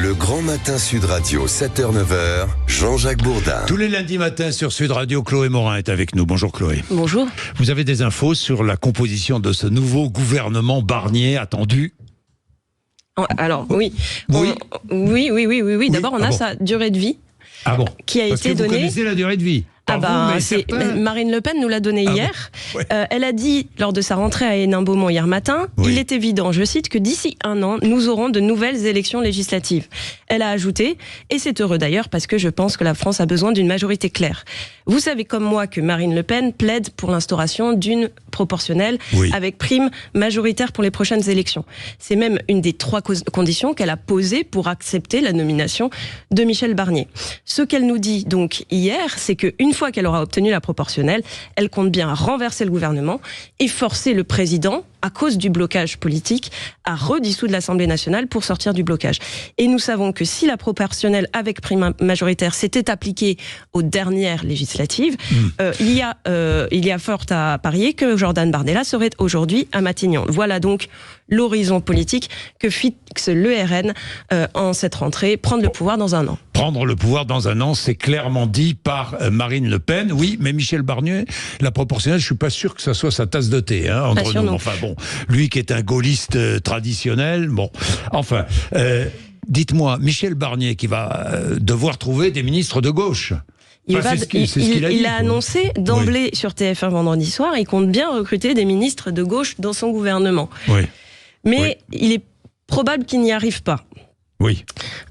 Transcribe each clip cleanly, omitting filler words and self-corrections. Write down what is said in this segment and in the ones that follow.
Le grand matin Sud Radio, 7h-9h, Jean-Jacques Bourdin. Tous les lundis matins sur Sud Radio, Chloé Morin est avec nous. Bonjour Chloé. Bonjour. Vous avez des infos sur la composition de ce nouveau gouvernement Barnier attendu? Alors, oui. Oui. Oui. D'abord, on a sa durée de vie qui a Parce été que vous donnée. connaissez la durée de vie. Marine Le Pen nous l'a donné hier. Bon, ouais. Elle a dit lors de sa rentrée à Hénin-Beaumont hier matin, il est évident, je cite, que d'ici 1 an, nous aurons de nouvelles élections législatives. Elle a ajouté, et c'est heureux d'ailleurs parce que je pense que la France a besoin d'une majorité claire. Vous savez comme moi que Marine Le Pen plaide pour l'instauration d'une proportionnelle avec prime majoritaire pour les prochaines élections. C'est même une des 3 conditions qu'elle a posées pour accepter la nomination de Michel Barnier. Ce qu'elle nous dit donc hier, c'est qu'une fois qu'elle aura obtenu la proportionnelle, elle compte bien renverser le gouvernement et forcer le président, à cause du blocage politique, à redissoudre l'Assemblée nationale pour sortir du blocage. Et nous savons que si la proportionnelle avec prime majoritaire s'était appliquée aux dernières législatives, il y a fort à parier que Jordan Bardella serait aujourd'hui à Matignon. Voilà donc l'horizon politique que fixe le RN en cette rentrée, prendre le pouvoir dans 1 an. Prendre le pouvoir dans 1 an, c'est clairement dit par Marine Le Pen. Oui, mais Michel Barnier, la proportionnelle, je suis pas sûr que ça soit sa tasse de thé, entre nous. Enfin bon, lui qui est un gaulliste traditionnel, bon, enfin, dites-moi, Michel Barnier qui va devoir trouver des ministres de gauche. Il a annoncé d'emblée sur TF1 vendredi soir, il compte bien recruter des ministres de gauche dans son gouvernement. Mais il est probable qu'il n'y arrive pas.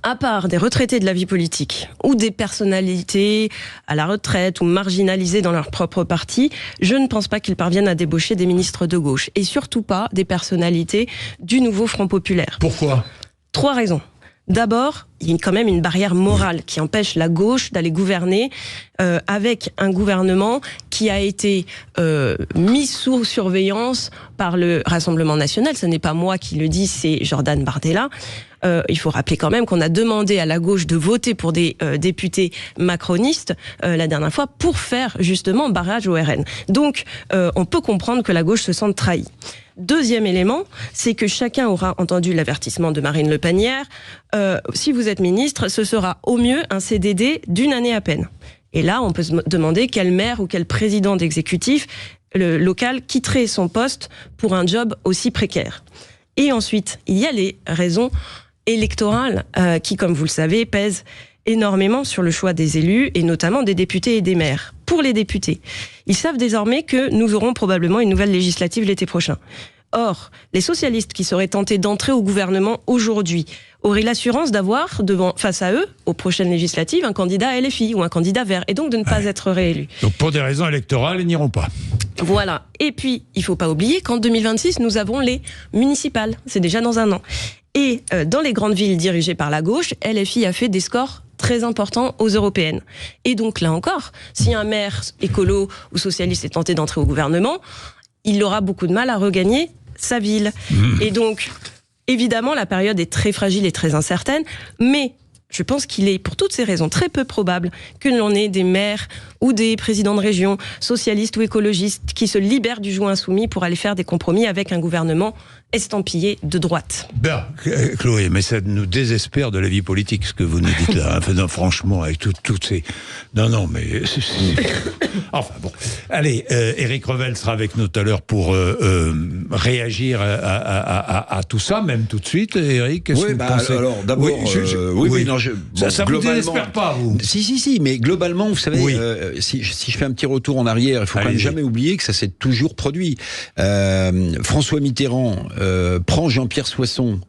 À part des retraités de la vie politique ou des personnalités à la retraite ou marginalisées dans leur propre parti, je ne pense pas qu'ils parviennent à débaucher des ministres de gauche. Et surtout pas des personnalités du nouveau Front Populaire. Pourquoi ? 3 raisons. D'abord, il y a quand même une barrière morale qui empêche la gauche d'aller gouverner avec un gouvernement qui a été mis sous surveillance par le Rassemblement national. Ce n'est pas moi qui le dis, c'est Jordan Bardella. Il faut rappeler quand même qu'on a demandé à la gauche de voter pour des députés macronistes la dernière fois pour faire justement barrage au RN. Donc, on peut comprendre que la gauche se sente trahie. Deuxième élément, c'est que chacun aura entendu l'avertissement de Marine Le Pen hier. Si vous êtes ministre, ce sera au mieux un CDD d'1 année à peine. Et là, on peut se demander quel maire ou quel président d'exécutif local quitterait son poste pour un job aussi précaire. Et ensuite, il y a les raisons électorales qui, comme vous le savez, pèsent énormément sur le choix des élus et notamment des députés et des maires. Pour les députés, ils savent désormais que nous aurons probablement une nouvelle législative l'été prochain. Or, les socialistes qui seraient tentés d'entrer au gouvernement aujourd'hui auraient l'assurance d'avoir face à eux, aux prochaines législatives, un candidat LFI ou un candidat vert, et donc de ne pas être réélu. Donc pour des raisons électorales, ils n'iront pas. Voilà. Et puis, il ne faut pas oublier qu'en 2026, nous avons les municipales. C'est déjà dans 1 an. Et dans les grandes villes dirigées par la gauche, LFI a fait des scores très importants aux européennes. Et donc là encore, si un maire écolo ou socialiste est tenté d'entrer au gouvernement, il aura beaucoup de mal à regagner sa ville. Et donc, évidemment, la période est très fragile et très incertaine, mais je pense qu'il est, pour toutes ces raisons, très peu probable que l'on ait des maires ou des présidents de région, socialistes ou écologistes, qui se libèrent du joug insoumis pour aller faire des compromis avec un gouvernement estampillé de droite. Ben, Chloé, mais ça nous désespère de la vie politique, ce que vous nous dites là. Non, franchement, avec toutes ces... Non, mais... Enfin, bon. Allez, Éric Revel sera avec nous tout à l'heure pour réagir à tout ça, même tout de suite. Éric, qu'est-ce que vous pensez ? Alors, d'abord... ça vous désespère pas, vous ? Si, mais globalement, vous savez, si je fais un petit retour en arrière, il faut quand même jamais oublier que ça s'est toujours produit. François Mitterrand prend Jean-Pierre Soisson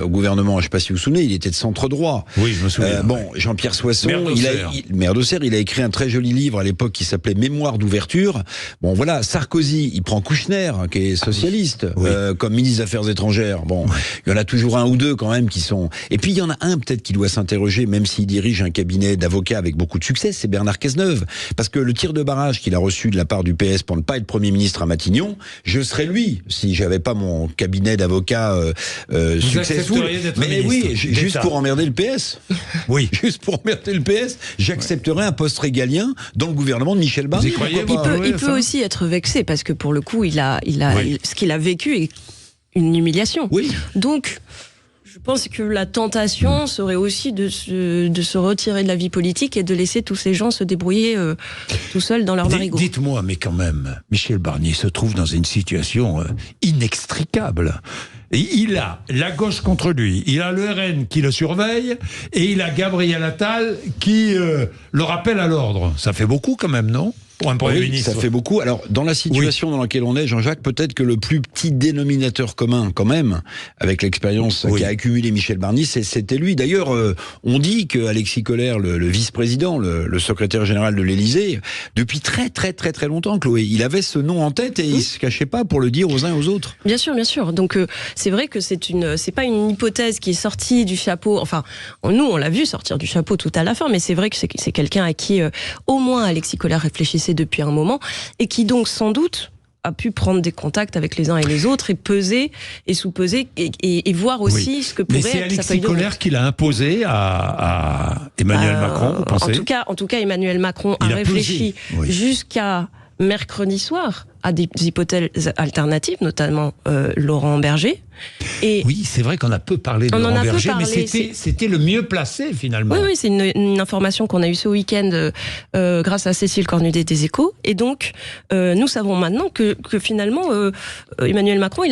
au gouvernement, je ne sais pas si vous vous souvenez, il était de centre droit. Oui, je me souviens. Jean-Pierre Soisson, maire d'Auxerre, il a écrit un très joli livre à l'époque qui s'appelait Mémoire d'ouverture. Bon, voilà, Sarkozy, il prend Kouchner, qui est socialiste, comme ministre des Affaires étrangères. Bon, il y en a toujours 1 ou 2 quand même qui sont... Et puis il y en a un peut-être qui doit s'interroger, même s'il dirige un cabinet d'avocats avec beaucoup de succès, c'est Bernard Cazeneuve. Parce que le tir de barrage qu'il a reçu de la part du PS pour ne pas être Premier ministre à Matignon, je serais lui, si j'avais pas mon cabinet d'avocats successful. Mais oui, juste pour emmerder le PS. Oui. Juste pour emmerder le PS, j'accepterais un poste régalien dans le gouvernement de Michel Barnier. Il peut aussi être vexé parce que pour le coup, ce qu'il a vécu est une humiliation. Oui. Donc, Je pense que la tentation serait aussi de se retirer de la vie politique et de laisser tous ces gens se débrouiller tout seuls dans leur marigot. Dites-moi, mais quand même, Michel Barnier se trouve dans une situation inextricable. Il a la gauche contre lui, il a le RN qui le surveille, et il a Gabriel Attal qui le rappelle à l'ordre. Ça fait beaucoup quand même, non ? Pour un Premier ministre. Ça fait beaucoup. Alors, dans la situation dans laquelle on est, Jean-Jacques, peut-être que le plus petit dénominateur commun, quand même, avec l'expérience qu'a accumulé Michel Barnier, c'était lui. D'ailleurs, on dit que Alexis Kohler, le vice-président, le secrétaire général de l'Élysée, depuis très longtemps, Chloé, il avait ce nom en tête et il se cachait pas pour le dire aux uns et aux autres. Bien sûr, bien sûr. Donc, c'est vrai que c'est pas une hypothèse qui est sortie du chapeau. Enfin, nous, on l'a vu sortir du chapeau tout à la fin, mais c'est vrai que c'est quelqu'un à qui, au moins, Alexis Kohler réfléchissait depuis un moment, et qui donc sans doute a pu prendre des contacts avec les uns et les autres et peser et sous-peser et voir aussi ce que pourrait être sa feuille de route. Mais c'est Alexis Kohler qui l'a imposé à Emmanuel Macron, vous pensez ? En tout cas, Emmanuel Macron a réfléchi jusqu'à mercredi soir à des hypothèses alternatives, notamment Laurent Berger. Et oui, c'est vrai qu'on a peu parlé de Laurent Berger, mais c'était le mieux placé finalement. Oui, c'est une information qu'on a eue ce week-end grâce à Cécile Cornudet des Échos. Et donc, nous savons maintenant que finalement, Emmanuel Macron,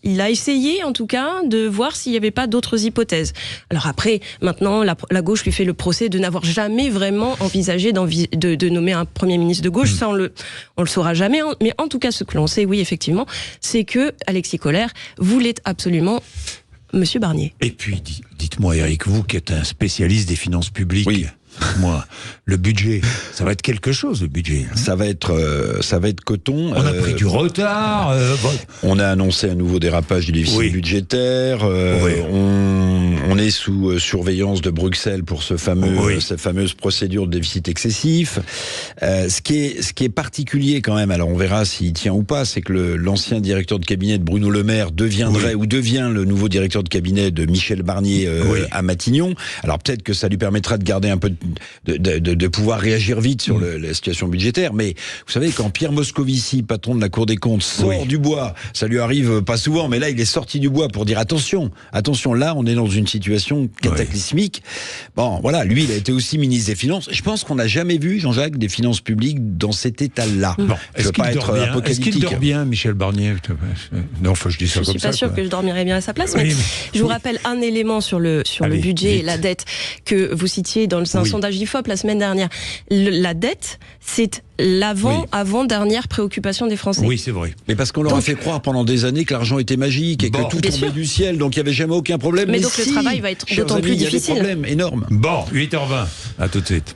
il a essayé, en tout cas, de voir s'il n'y avait pas d'autres hypothèses. Alors après, maintenant, la gauche lui fait le procès de n'avoir jamais vraiment envisagé de nommer un Premier ministre de gauche. Ça, on le saura jamais. Mais en tout cas, ce que l'on sait, oui, effectivement, c'est que Alexis Kohler voulait absolument Monsieur Barnier. Et puis, dites-moi, Eric, vous qui êtes un spécialiste des finances publiques... Oui. Moi, le budget, ça va être quelque chose, le budget. Ça va être coton. On a pris du retard. On a annoncé un nouveau dérapage du déficit budgétaire. On est sous surveillance de Bruxelles pour cette fameuse procédure de déficit excessif. Ce qui est particulier quand même, alors on verra s'il tient ou pas, c'est que l'ancien directeur de cabinet de Bruno Le Maire devient le nouveau directeur de cabinet de Michel Barnier à Matignon. Alors peut-être que ça lui permettra de garder un peu de pouvoir réagir vite sur la situation budgétaire, mais vous savez, quand Pierre Moscovici, patron de la Cour des comptes, sort du bois, ça lui arrive pas souvent, mais là il est sorti du bois pour dire attention, là on est dans une situation cataclysmique. Bon, voilà, lui il a été aussi ministre des Finances. Je pense qu'on n'a jamais vu, Jean-Jacques, des finances publiques dans cet état-là. Bon, est-ce qu'il dort bien, Michel Barnier ? Non, enfin je dis ça comme ça. Je suis pas sûr que je dormirais bien à sa place, mais je vous rappelle un élément sur le budget et la dette que vous citiez dans un sondage IFOP la semaine dernière. La dette, c'est avant-dernière préoccupation des Français. Oui, c'est vrai. Mais parce qu'on leur a fait croire pendant des années que l'argent était magique et que tout tombait du ciel, donc il n'y avait jamais aucun problème. Mais donc le travail va être d'autant plus difficile. Il y a des problèmes énormes. Bon, 8h20, à tout de suite.